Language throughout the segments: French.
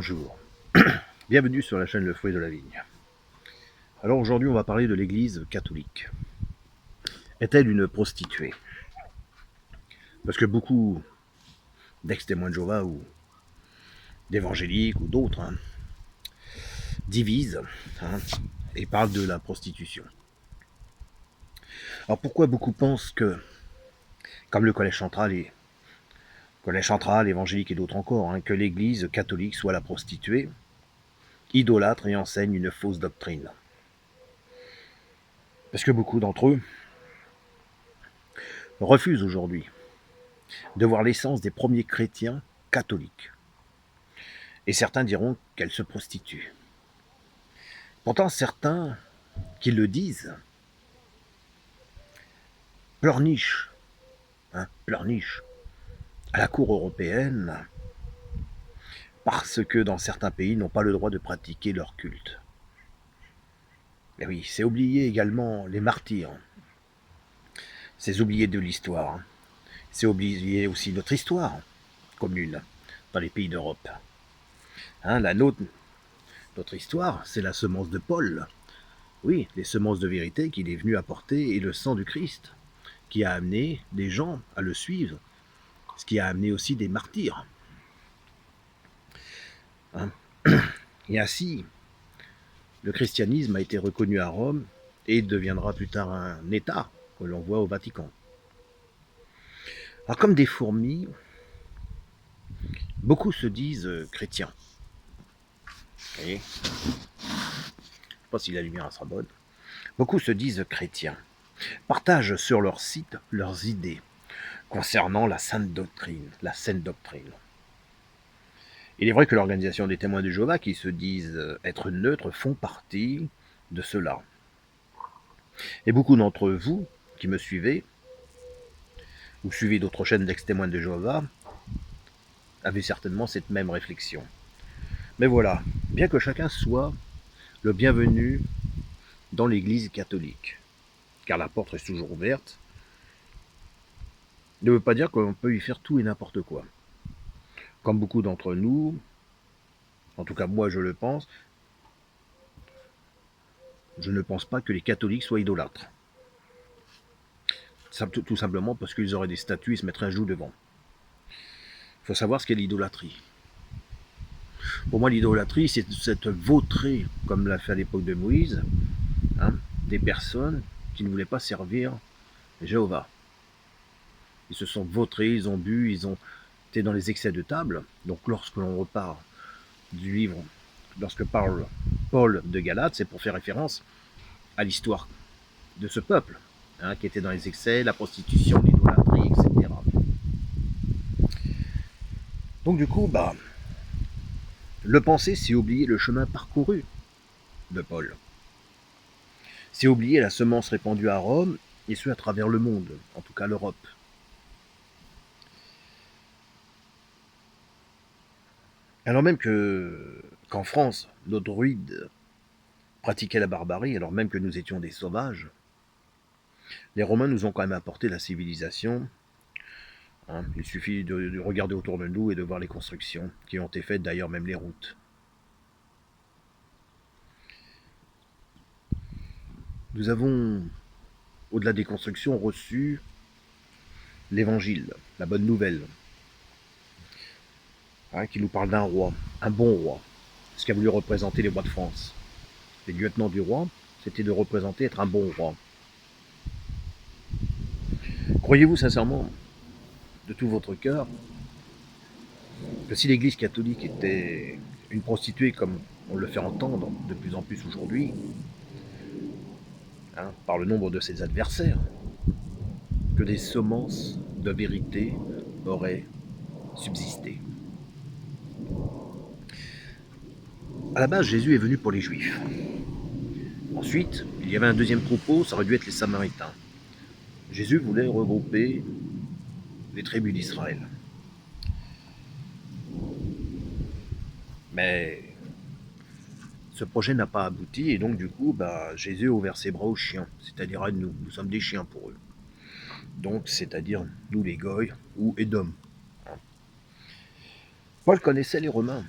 Bonjour, bienvenue sur la chaîne Le Fruit de la Vigne. Alors aujourd'hui on va parler de l'église catholique. Est-elle une prostituée? Parce que beaucoup d'ex-témoins de Jéhovah ou d'évangéliques ou d'autres divisent et parlent de la prostitution. Alors pourquoi beaucoup pensent que, comme le Collège central, évangélique et d'autres encore, que l'église catholique soit la prostituée, idolâtre et enseigne une fausse doctrine? Parce que beaucoup d'entre eux refusent aujourd'hui de voir l'essence des premiers chrétiens catholiques. Et certains diront qu'elle se prostitue. Pourtant, certains qui le disent pleurnichent à la cour européenne parce que dans certains pays n'ont pas le droit de pratiquer leur culte. Et oui, c'est oublier également les martyrs. C'est oublier de l'histoire. C'est oublier aussi notre histoire commune dans les pays d'Europe. Notre histoire, c'est la semence de Paul. Oui, les semences de vérité qu'il est venu apporter et le sang du Christ qui a amené des gens à le suivre, ce qui a amené aussi des martyrs. Et ainsi, le christianisme a été reconnu à Rome et deviendra plus tard un État que l'on voit au Vatican. Alors comme des fourmis, beaucoup se disent chrétiens. Vous voyez ? Je ne sais pas si la lumière sera bonne. Beaucoup se disent chrétiens, partagent sur leur site leurs idées concernant la sainte doctrine, la saine doctrine. Il est vrai que l'organisation des témoins de Jéhovah, qui se disent être neutres, font partie de cela. Et beaucoup d'entre vous qui me suivez, ou suivez d'autres chaînes d'ex-témoins de Jéhovah, avez certainement cette même réflexion. Mais voilà, bien que chacun soit le bienvenu dans l'Église catholique, car la porte reste toujours ouverte, ne veut pas dire qu'on peut y faire tout et n'importe quoi. Comme beaucoup d'entre nous, en tout cas moi je le pense, je ne pense pas que les catholiques soient idolâtres. Tout simplement parce qu'ils auraient des statues et se mettraient un genou devant. Il faut savoir ce qu'est l'idolâtrie. Pour moi, l'idolâtrie, c'est cette vautrer, comme l'a fait à l'époque de Moïse, des personnes qui ne voulaient pas servir Jéhovah. Ils se sont vautrés, ils ont bu, ils ont été dans les excès de table. Donc lorsque l'on repart du livre, lorsque parle Paul de Galate, c'est pour faire référence à l'histoire de ce peuple, qui était dans les excès, la prostitution, l'idolâtrie, etc. Donc du coup, le penser, c'est oublier le chemin parcouru de Paul. C'est oublier la semence répandue à Rome, et ce à travers le monde, en tout cas l'Europe. Alors même qu'en France, nos druides pratiquaient la barbarie, alors même que nous étions des sauvages, les Romains nous ont quand même apporté la civilisation. Il suffit de regarder autour de nous et de voir les constructions qui ont été faites, d'ailleurs même les routes. Nous avons, au-delà des constructions, reçu l'évangile, la bonne nouvelle, qui nous parle d'un roi, un bon roi, ce qu'a voulu représenter les rois de France. Les lieutenants du roi, c'était de représenter être un bon roi. Croyez-vous sincèrement, de tout votre cœur, que si l'Église catholique était une prostituée comme on le fait entendre de plus en plus aujourd'hui, par le nombre de ses adversaires, que des semences de vérité auraient subsisté? À la base, Jésus est venu pour les Juifs. Ensuite, il y avait un deuxième troupeau, ça aurait dû être les Samaritains. Jésus voulait regrouper les tribus d'Israël. Mais ce projet n'a pas abouti et donc du coup, Jésus a ouvert ses bras aux chiens, c'est-à-dire à nous. Nous sommes des chiens pour eux. Donc, c'est-à-dire nous les Goïs ou Édom. Paul connaissait les Romains.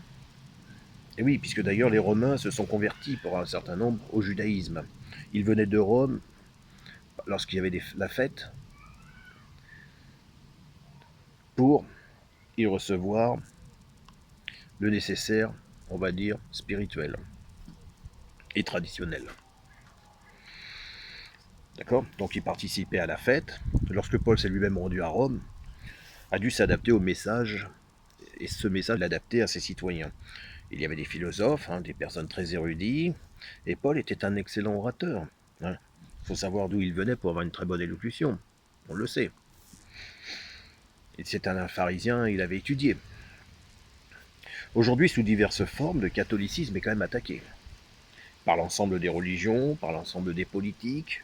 Et oui, puisque d'ailleurs les Romains se sont convertis pour un certain nombre au judaïsme. Ils venaient de Rome lorsqu'il y avait la fête pour y recevoir le nécessaire, on va dire, spirituel et traditionnel. D'accord? Donc il participait à la fête. Lorsque Paul s'est lui-même rendu à Rome, a dû s'adapter au message, et ce message l'adapter à ses citoyens. Il y avait des philosophes, hein, des personnes très érudites, et Paul était un excellent orateur. Il faut savoir d'où il venait pour avoir une très bonne élocution, on le sait. Et c'est un pharisien, il avait étudié. Aujourd'hui, sous diverses formes, le catholicisme est quand même attaqué. Par l'ensemble des religions, par l'ensemble des politiques,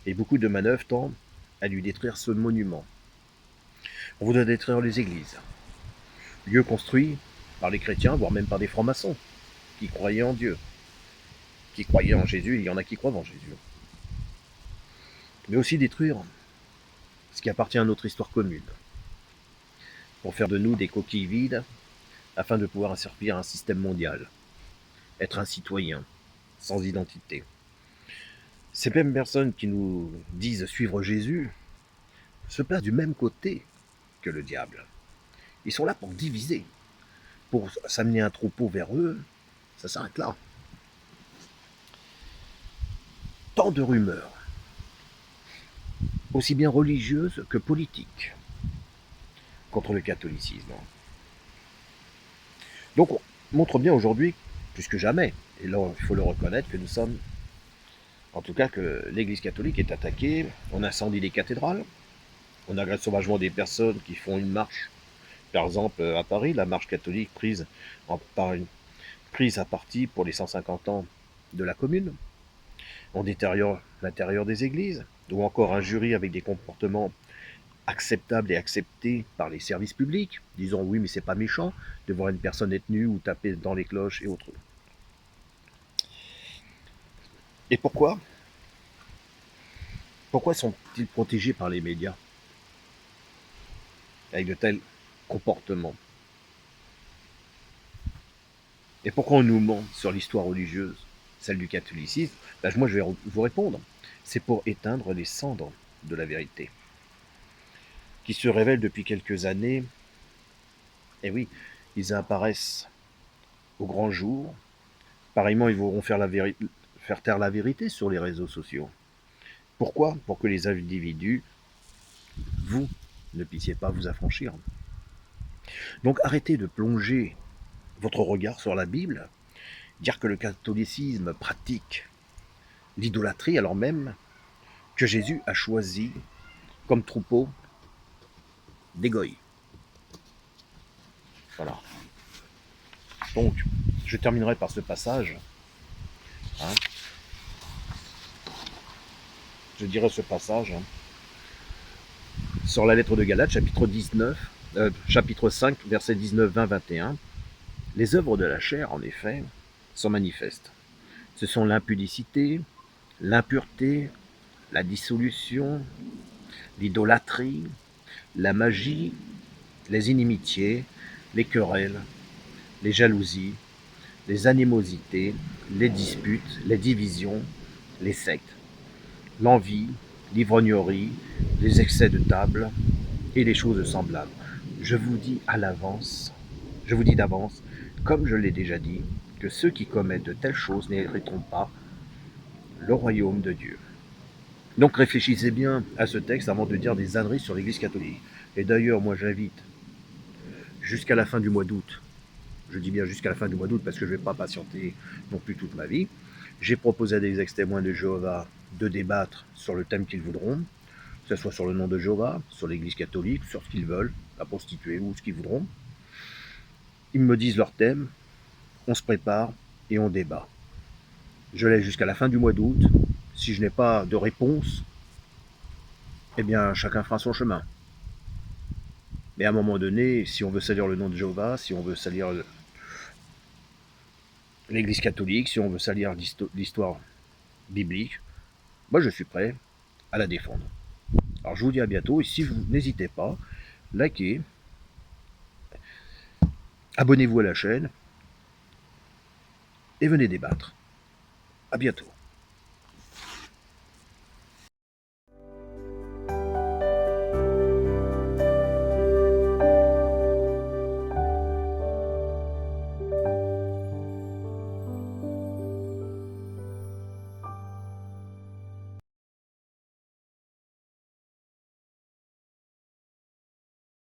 et beaucoup de manœuvres tendent à lui détruire ce monument. On voudrait détruire les églises, lieux construits par les chrétiens, voire même par des francs-maçons, qui croyaient en Dieu, qui croyaient en Jésus, il y en a qui croient en Jésus. Mais aussi détruire ce qui appartient à notre histoire commune, pour faire de nous des coquilles vides, afin de pouvoir servir un système mondial, être un citoyen, sans identité. Ces mêmes personnes qui nous disent suivre Jésus se placent du même côté que le diable. Ils sont là pour diviser, pour s'amener un troupeau vers eux, ça s'arrête là. Tant de rumeurs, aussi bien religieuses que politiques, contre le catholicisme. Donc on montre bien aujourd'hui, plus que jamais, et là il faut le reconnaître, que nous sommes, en tout cas que l'Église catholique est attaquée, on incendie les cathédrales, on agresse sauvagement des personnes qui font une marche, par exemple à Paris, la marche catholique prise à partie pour les 150 ans de la commune. On détériore l'intérieur des églises, ou encore un jury avec des comportements acceptables et acceptés par les services publics, disant oui mais c'est pas méchant de voir une personne être nue ou taper dans les cloches et autres. Et pourquoi sont-ils protégés par les médias avec de tels comportements? Et pourquoi on nous ment sur l'histoire religieuse, celle du catholicisme? Moi je vais vous répondre. C'est pour éteindre les cendres de la vérité, qui se révèlent depuis quelques années. Et oui, ils apparaissent au grand jour. Pareillement, ils vont faire taire la vérité sur les réseaux sociaux. Pourquoi? Pour que les individus, vous, ne puissiez pas vous affranchir. Donc arrêtez de plonger votre regard sur la Bible, dire que le catholicisme pratique l'idolâtrie alors même que Jésus a choisi comme troupeau des goïs. Voilà. Donc, je terminerai par ce passage. Hein. Je dirai ce passage sur la lettre de Galates, chapitre 5, versets 19, 20, 21. Les œuvres de la chair, en effet, sont manifestes. Ce sont l'impudicité, l'impureté, la dissolution, l'idolâtrie, la magie, les inimitiés, les querelles, les jalousies, les animosités, les disputes, les divisions, les sectes, l'envie, l'ivrognerie, les excès de table et les choses semblables. Je vous dis d'avance, comme je l'ai déjà dit, que ceux qui commettent de telles choses n'hériteront pas le royaume de Dieu. Donc réfléchissez bien à ce texte avant de dire des âneries sur l'Église catholique. Et d'ailleurs, moi j'invite jusqu'à la fin du mois d'août, je dis bien jusqu'à la fin du mois d'août parce que je ne vais pas patienter non plus toute ma vie, j'ai proposé à des ex-témoins de Jéhovah de débattre sur le thème qu'ils voudront, que ce soit sur le nom de Jéhovah, sur l'Église catholique, sur ce qu'ils veulent, la prostituée ou ce qu'ils voudront. Ils me disent leur thème, on se prépare et on débat. Je laisse jusqu'à la fin du mois d'août. Si je n'ai pas de réponse, eh bien chacun fera son chemin. Mais à un moment donné, si on veut salir le nom de Jéhovah, si on veut salir l'Église catholique, si on veut salir l'histoire biblique, moi je suis prêt à la défendre. Alors je vous dis à bientôt, et si vous n'hésitez pas, likez, abonnez-vous à la chaîne, et venez débattre. À bientôt.